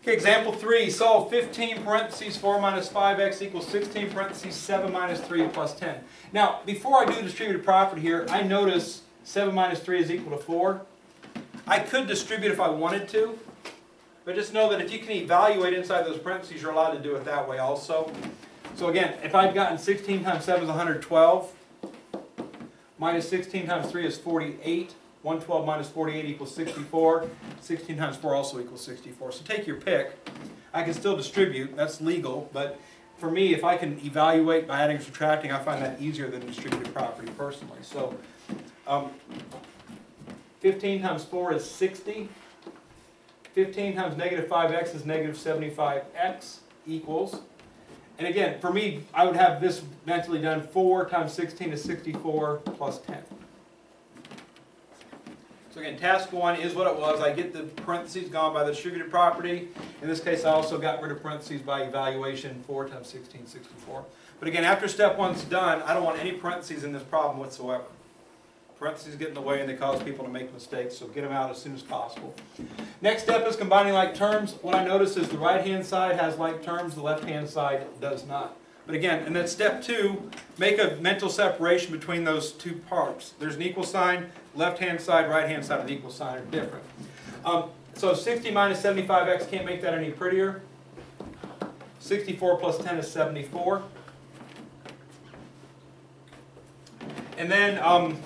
Okay, example 3, solve 15 parentheses 4 minus 5x equals 16 parentheses 7 minus 3 plus 10. Now, before I do the distributive property here, I notice 7 minus 3 is equal to 4. I could distribute if I wanted to, but just know that if you can evaluate inside those parentheses, you're allowed to do it that way also. So again, if I'd gotten 16 times 7 is 112, minus 16 times 3 is 48. 112 minus 48 equals 64. 16 times 4 also equals 64. So take your pick. I can still distribute. That's legal. But for me, if I can evaluate by adding or subtracting, I find that easier than distributive property personally. So 15 times 4 is 60. 15 times negative 5x is negative 75x equals. And again, for me, I would have this mentally done. 4 times 16 is 64 plus 10. So again, task 1 is what it was. I get the parentheses gone by the distributive property. In this case, I also got rid of parentheses by evaluation. 4 times 16 is 64. But again, after step 1's done, I don't want any parentheses in this problem whatsoever. Parentheses get in the way and they cause people to make mistakes, so get them out as soon as possible. Next step is combining like terms. What I notice is the right-hand side has like terms, the left-hand side does not. But again, and then step 2, make a mental separation between those two parts. There's an equal sign, left-hand side, right-hand side of the equal sign are different. So 60 minus 75x, can't make that any prettier. 64 plus 10 is 74. And then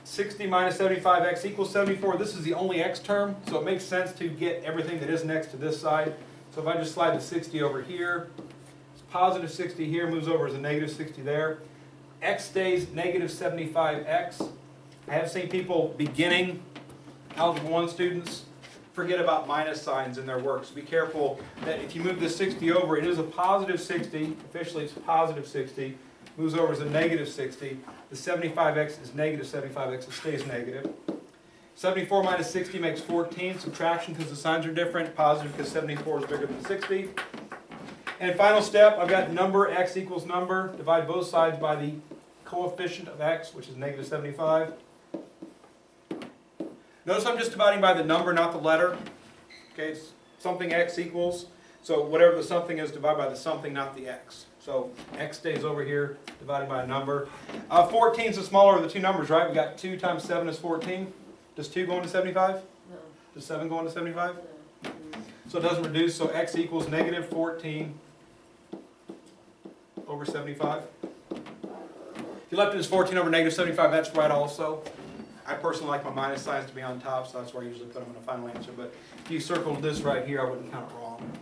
60 minus 75x equals 74. This is the only x term, so it makes sense to get everything that is next to this side. So if I just slide the 60 over here, positive 60 here, moves over as a negative 60 there. X stays negative 75x. I have seen people beginning Algebra 1 students forget about minus signs in their work. So be careful that if you move this 60 over, it is a positive 60. Officially it's a positive 60. Moves over as a negative 60. The 75x is negative 75x. It stays negative. 74 minus 60 makes 14. Subtraction because the signs are different. Positive because 74 is bigger than 60. And final step, I've got number, x equals number. Divide both sides by the coefficient of x, which is negative 75. Notice I'm just dividing by the number, not the letter. Okay, it's something x equals. So whatever the something is, divide by the something, not the x. So x stays over here, divided by a number. 14 is the smaller of the two numbers, right? We got 2 times 7 is 14. Does 2 go into 75? No. Does 7 go into 75? No. So it doesn't reduce, so x equals negative 14 over 75. If you left it as 14 over negative 75, that's right also. I personally like my minus signs to be on top, so that's where I usually put them in the final answer. But if you circled this right here, I wouldn't count it wrong.